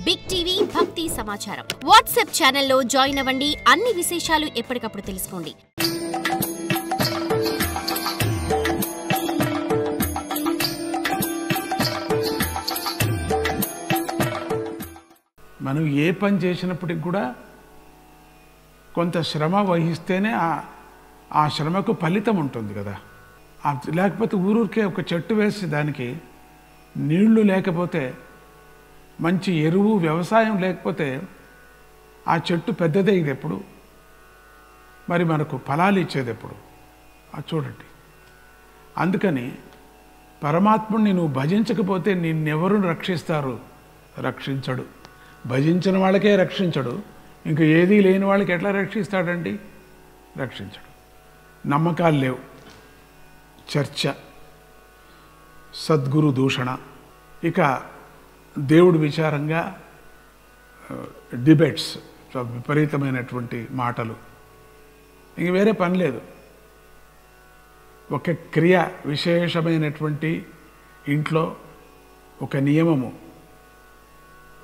Big TV భక్తి సమాచారం WhatsApp ఛానల్లో జాయిన్ అవ్వండి. అన్ని విశేషాలు ఎప్పటికప్పుడు తెలుసుకోండి. మనం ఏ పని చేసినప్పటికి కూడా కొంత శ్రమ వహిస్తేనే ఆ శ్రమకు ఫలితం ఉంటుంది కదా. లేకపోతే ఊరూరికే ఒక చెట్టు వేసి దానికి నీళ్లు లేకపోతే, మంచి ఎరువు వ్యవసాయం లేకపోతే ఆ చెట్టు పెద్దదే ఇది ఎప్పుడు, మరి మనకు ఫలాలు ఇచ్చేది ఎప్పుడు? అది చూడండి. అందుకని పరమాత్ముడిని నువ్వు భజించకపోతే నిన్నెవరు రక్షిస్తారు? రక్షించడు. భజించిన వాళ్ళకే రక్షించడు, ఇంక ఏదీ లేని వాళ్ళకి ఎట్లా రక్షిస్తాడండి? రక్షించడు. నమ్మకాలు లేవు, చర్చ, సద్గురు దూషణ, ఇక దేవుడి విచారంగా డిబేట్స్, విపరీతమైనటువంటి మాటలు, ఇంక వేరే పని లేదు. ఒక క్రియ, విశేషమైనటువంటి ఇంట్లో ఒక నియమము,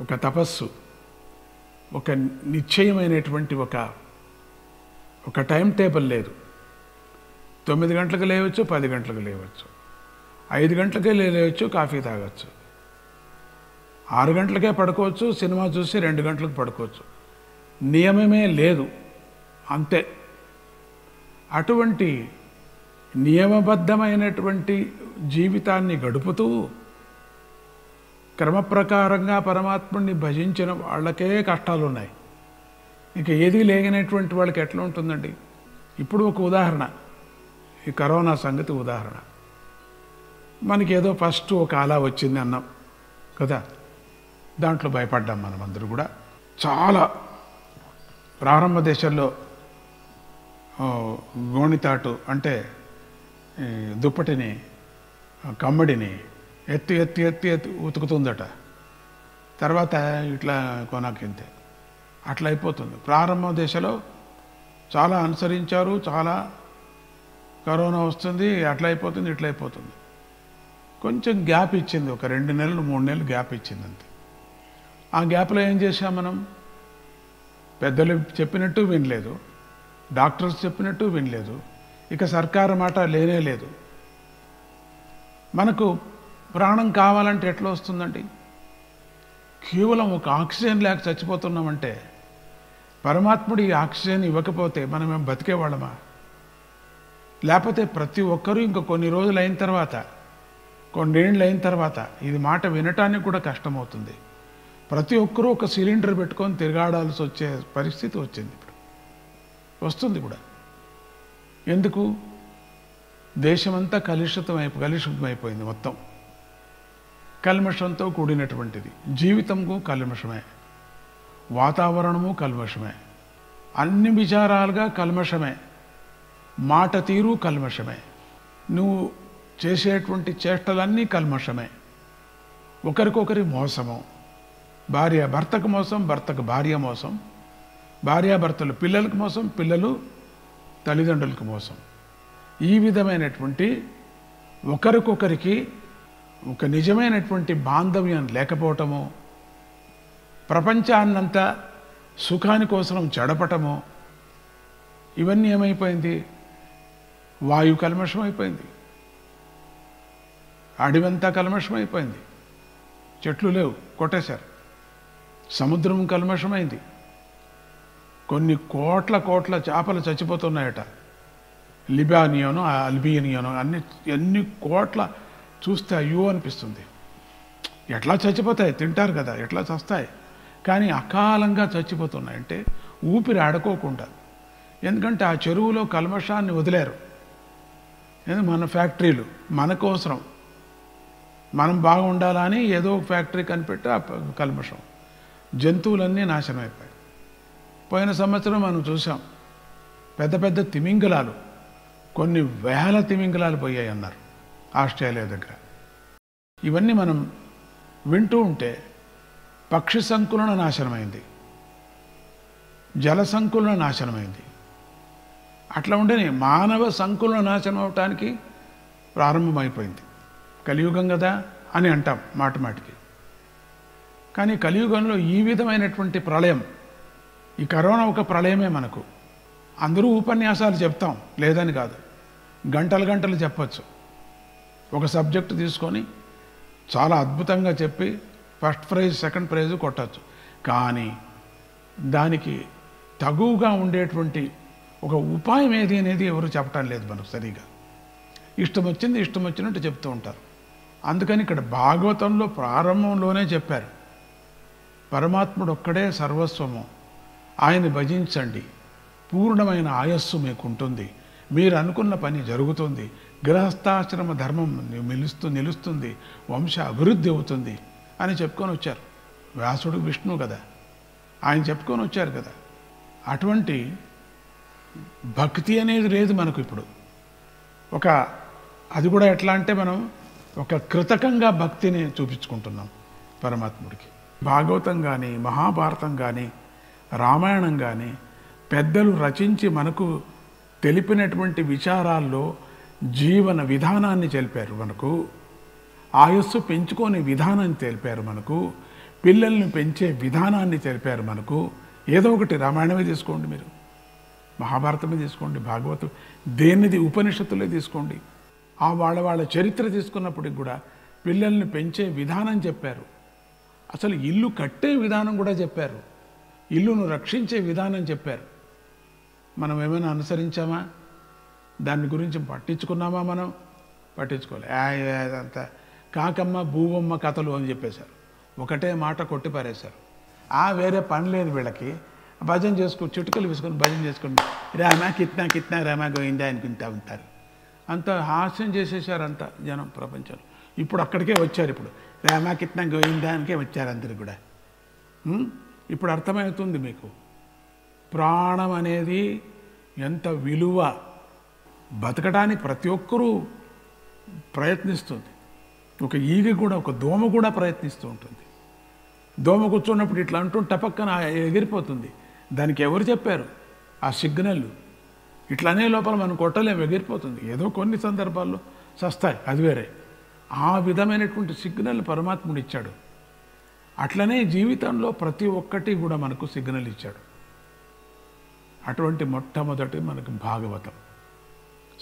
ఒక తపస్సు, ఒక నిశ్చయమైనటువంటి ఒక టైం టేబుల్ లేదు. 9 గంటలకు లేవచ్చు, 10 గంటలకు లేవచ్చు, 5 గంటలకే లేవచ్చు, కాఫీ తాగొచ్చు, 6 గంటలకే పడుకోవచ్చు, సినిమా చూసి 2 గంటలకు పడుకోవచ్చు. నియమమే లేదు, అంతే. అటువంటి నియమబద్ధమైనటువంటి జీవితాన్ని గడుపుతూ క్రమప్రకారంగా పరమాత్ముడిని భజించిన వాళ్ళకే కష్టాలు ఉన్నాయి. ఇక ఏదీ లేనటువంటి వాళ్ళకి ఎట్లా ఉంటుందండి? ఇప్పుడు ఒక ఉదాహరణ, ఈ కరోనా సంగతి ఉదాహరణ. మనకి ఏదో ఫస్ట్ ఒక అలా వచ్చింది అన్నాం కదా, దాంట్లో భయపడ్డాం మనం అందరూ కూడా. చాలా ప్రారంభ దశల్లో గోణితాటు అంటే దుప్పటిని, కమ్మడిని ఎత్తి ఎత్తి ఎత్తి ఎత్తి ఉతుకుతుందట, తర్వాత ఇట్లా కొనకింతే, అట్లా అయిపోతుంది. ప్రారంభ దశలో చాలా అనుసరించారు, చాలా కరోనా వస్తుంది, అట్లా అయిపోతుంది, ఇట్లా అయిపోతుంది. కొంచెం గ్యాప్ ఇచ్చింది, ఒక 2 నెలలు 3 నెలలు గ్యాప్ ఇచ్చింది అంతే. ఆ గ్యాప్లో ఏం చేశాం మనం? పెద్దలు చెప్పినట్టు వినలేదు, డాక్టర్స్ చెప్పినట్టు వినలేదు, ఇక సర్కారు మాట లేనే లేదు. మనకు ప్రాణం కావాలంటే ఎట్లా వస్తుందండి? కేవలం ఒక ఆక్సిజన్ లేక చచ్చిపోతున్నామంటే, పరమాత్ముడు ఈ ఆక్సిజన్ ఇవ్వకపోతే మనమేం బతికేవాళ్ళమా? లేకపోతే ప్రతి ఒక్కరూ ఇంకా కొన్ని రోజులు అయిన తర్వాత, కొన్నేళ్ళు అయిన తర్వాత ఇది మాట వినటానికి కూడా కష్టమవుతుంది. ప్రతి ఒక్కరూ ఒక సిలిండర్ పెట్టుకొని తిరగాడాల్సి వచ్చే పరిస్థితి వచ్చింది, ఇప్పుడు వస్తుంది కూడా. ఎందుకు? దేశమంతా కలుషితమైపోయింది, మొత్తం కల్మషంతో కూడినటువంటిది. జీవితము కల్మషమే, వాతావరణము కల్మషమే, అన్ని విచారాలుగా కల్మషమే, మాట తీరు కల్మషమే, నువ్వు చేసేటువంటి చేష్టలన్నీ కల్మషమే, ఒకరికొకరి మోసము, భార్య భర్తకు మోసం, భర్తకు భార్య మోసం, భార్యాభర్తలు పిల్లలకు మోసం, పిల్లలు తల్లిదండ్రులకు మోసం. ఈ విధమైనటువంటి ఒకరికొకరికి ఒక నిజమైనటువంటి బాంధవ్యం లేకపోవటము, ప్రపంచాన్నంతా సుఖాని కోసం చెడపటము, ఇవన్నీ ఏమైపోయింది? వాయు కల్మషం అయిపోయింది, అడవంతా కల్మషం అయిపోయింది, చెట్లు లేవు, కొట్టేశారు. సముద్రం కల్మషమైంది, కొన్ని కోట్ల చేపలు చచ్చిపోతున్నాయట. లిబానియోనో అల్బియనియోనో ఎన్ని కోట్ల చూస్తే అయ్యో అనిపిస్తుంది. ఎట్లా చచ్చిపోతాయి? తింటారు కదా, ఎట్లా చస్తాయి? కానీ అకాలంగా చచ్చిపోతున్నాయంటే ఊపిరి ఆడుకోకుండా. ఎందుకంటే ఆ చెరువులో కల్మషాన్ని వదిలేరు. మన ఫ్యాక్టరీలు మనకోసరం, మనం బాగుండాలని ఏదో ఒక ఫ్యాక్టరీ కనిపెట్టి ఆ కల్మషం, జంతువులన్నీ నాశనం అయిపోయాయి. పోయిన సంవత్సరం మనం చూసాం, పెద్ద పెద్ద తిమింగలాలు, కొన్ని వేల తిమింగలాలు పోయాయి అన్నారు ఆస్ట్రేలియా దగ్గర. ఇవన్నీ మనం వింటూ ఉంటే పక్షి సంకులన నాశనమైంది, జల సంకులన నాశనమైంది. అట్లా ఉండని మానవ సంకులన నాశనం అవటానికి ప్రారంభమైపోయింది. కలియుగం కదా అని అంటాం మాట మాటికి. కానీ కలియుగంలో ఈ విధమైనటువంటి ప్రళయం, ఈ కరోనా ఒక ప్రళయమే మనకు. అందరూ ఉపన్యాసాలు చెప్తాం, లేదని కాదు, గంటలు గంటలు చెప్పచ్చు. ఒక సబ్జెక్టు తీసుకొని చాలా అద్భుతంగా చెప్పి ఫస్ట్ ప్రైజ్ సెకండ్ ప్రైజ్ కొట్టచ్చు. కానీ దానికి తగువుగా ఉండేటువంటి ఒక ఉపాయం ఏది అనేది ఎవరు చెప్పటం లేదు మనకు సరిగా. ఇష్టం వచ్చినట్టు చెప్తూ ఉంటారు. అందుకని ఇక్కడ భాగవతంలో ప్రారంభంలోనే చెప్పారు, పరమాత్ముడు ఒక్కడే సర్వస్వము, ఆయన భజించండి, పూర్ణమైన ఆయస్సు మీకుంటుంది, మీరు అనుకున్న పని జరుగుతుంది, గృహస్థాశ్రమ ధర్మం నిలుస్తుంది, వంశ అభివృద్ధి అవుతుంది అని చెప్పుకొని వచ్చారు. వ్యాసుడు విష్ణువు కదా, ఆయన చెప్పుకొని వచ్చారు కదా. అటువంటి భక్తి అనేది లేదు మనకు ఇప్పుడు. అది కూడా ఎట్లా అంటే మనం ఒక కృతకంగా భక్తిని చూపించుకుంటున్నాం పరమాత్ముడికి. భాగవతం కానీ, మహాభారతం కానీ, రామాయణం కానీ పెద్దలు రచించి మనకు తెలిపినటువంటి విచారాల్లో జీవన విధానాన్ని తెలిపారు మనకు, ఆయస్సు పెంచుకునే విధానాన్ని తెలిపారు మనకు, పిల్లల్ని పెంచే విధానాన్ని తెలిపారు మనకు. ఏదో ఒకటి రామాయణమే తీసుకోండి, మీరు మహాభారతమే తీసుకోండి, భాగవతం దేనిది ఉపనిషత్తులే తీసుకోండి, ఆ వాళ్ళ చరిత్ర తీసుకున్నప్పటికి కూడా పిల్లల్ని పెంచే విధానం చెప్పారు. అసలు ఇల్లు కట్టే విధానం కూడా చెప్పారు, ఇల్లును రక్షించే విధానం చెప్పారు. మనం ఏమైనా అనుసరించామా? దాని గురించి పట్టించుకున్నామా? మనం పట్టించుకోలే. అదంతా కాకమ్మ భూవమ్మ కథలు అని చెప్పేశారు, ఒకటే మాట కొట్టి పారేశారు. వేరే పని లేదు వీళ్ళకి, భజన చేసుకుని చిటుకలు వేసుకొని భజన చేసుకుని రామా కిత్నా రామా గోయిందా అనుకుంటా ఉంటారు. అంత హాస్యం చేసేసారు అంత జనం ప్రపంచంలో. ఇప్పుడు అక్కడికే వచ్చారు, ఇప్పుడు రామా కిత్నా గోయిందానికే వచ్చారు అందరు కూడా. ఇప్పుడు అర్థమవుతుంది మీకు ప్రాణం అనేది ఎంత విలువ, బతకడానికి ప్రతి ఒక్కరూ ప్రయత్నిస్తుంది. ఒక ఈగ కూడా, ఒక దోమ కూడా ప్రయత్నిస్తూ ఉంటుంది. దోమ కూర్చున్నప్పుడు ఇట్లా అంటూ టపక్కన ఎగిరిపోతుంది. దానికి ఎవరు చెప్పారు? ఆ సిగ్నల్ ఇట్లానే లోపల మనం కొట్టలేము, ఎగిరిపోతుంది. ఏదో కొన్ని సందర్భాల్లో సస్తాయి, అది వేరే. ఆ విధమైనటువంటి సిగ్నల్ పరమాత్ముడు ఇచ్చాడు. అట్లనే జీవితంలో ప్రతి ఒక్కటి కూడా మనకు సిగ్నల్ ఇచ్చాడు. అటువంటి మొట్టమొదటి మనకు భాగవతం,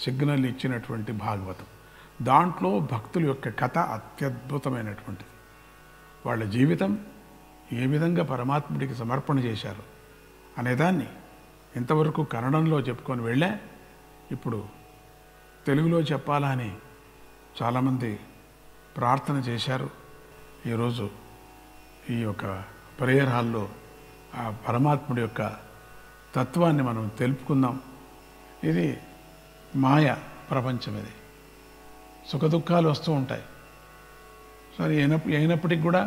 సిగ్నల్ ఇచ్చినటువంటి భాగవతం. దాంట్లో భక్తుల యొక్క కథ అత్యద్భుతమైనటువంటిది. వాళ్ళ జీవితం ఏ విధంగా పరమాత్ముడికి సమర్పణ చేశారు అనేదాన్ని ఇంతవరకు కన్నడంలో చెప్పుకొని వెళ్ళా. ఇప్పుడు తెలుగులో చెప్పాలా అని చాలామంది ప్రార్థన చేశారు. ఈరోజు ఈ యొక్క ప్రేయర్ హాల్లో ఆ పరమాత్ముడి యొక్క తత్వాన్ని మనం తెలుపుకుందాం. ఇది మాయ ప్రపంచం, ఇది సుఖదుఖాలు వస్తూ ఉంటాయి. సరే అయినప్పటికీ కూడా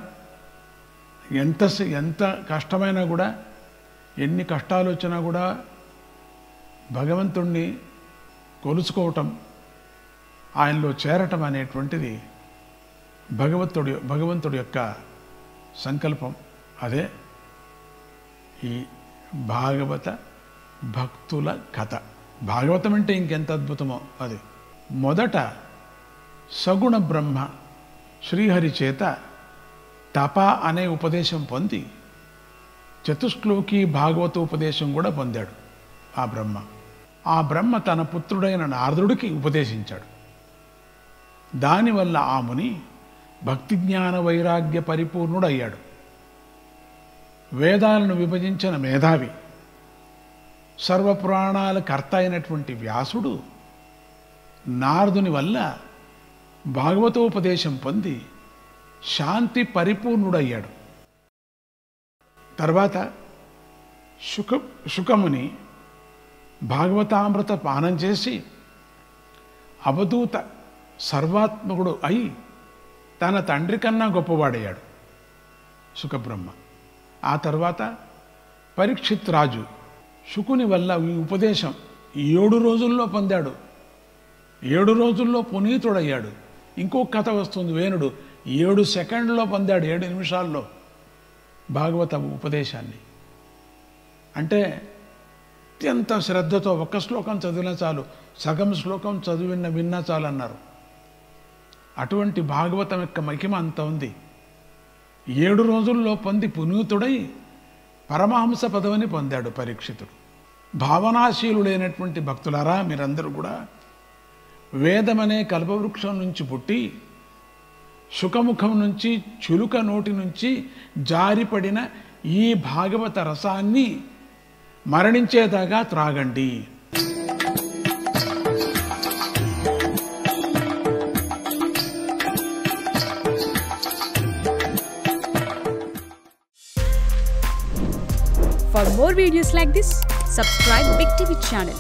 ఎంత కష్టమైనా కూడా, ఎన్ని కష్టాలు వచ్చినా కూడా భగవంతుణ్ణి కొలుచుకోవటం, ఆయనలో చేరటం అనేటువంటిది భగవంతుడి యొక్క సంకల్పం. అదే ఈ భాగవత భక్తుల కథ. భాగవతం అంటే ఇంకెంత అద్భుతమో అది. మొదట సగుణ బ్రహ్మ శ్రీహరి చేత తప అనే ఉపదేశం పొంది చతుశ్లోకి భాగవత ఉపదేశం కూడా పొందాడు ఆ బ్రహ్మ తన పుత్రుడైన నారదుడికి ఉపదేశించాడు. దానివల్ల ఆ ముని భక్తి జ్ఞాన వైరాగ్య పరిపూర్ణుడయ్యాడు. వేదాలను విభజించిన మేధావి, సర్వపురాణాల కర్త అయినటువంటి వ్యాసుడు నారదుని వల్ల భాగవతోపదేశం పొంది శాంతి పరిపూర్ణుడయ్యాడు. తర్వాత శుకముని భాగవతామృత పానం చేసి అవధూత సర్వాత్మకుడు అయి తన తండ్రి కన్నా గొప్పవాడయ్యాడు శుకబ్రహ్మ. ఆ తర్వాత పరీక్షిత్ రాజు శుకుని వల్ల ఈ ఉపదేశం 7 రోజుల్లో పొందాడు. 7 రోజుల్లో పునీతుడయ్యాడు. ఇంకో కథ వస్తుంది, వేణుడు 7 సెకండ్లో పొందాడు, 7 నిమిషాల్లో భాగవత ఉపదేశాన్ని. అంటే అత్యంత శ్రద్ధతో ఒక్క శ్లోకం చదివినా చాలు, సగం శ్లోకం విన్నా చాలు అన్నారు. అటువంటి భాగవతం యొక్క మహిమ అంత ఉంది. 7 రోజుల్లో పొంది పునీతుడై పరమహంస పదవిని పొందాడు పరీక్షితుడు. భావనాశీలుడైనటువంటి భక్తులారా, మీరందరూ కూడా వేదమనే కల్పవృక్షం నుంచి పుట్టి శుకముఖం నుంచి చులుక నోటి నుంచి జారిపడిన ఈ భాగవత రసాన్ని మరణించేదాకా త్రాగండి. For more videos like this, subscribe Big TV channel.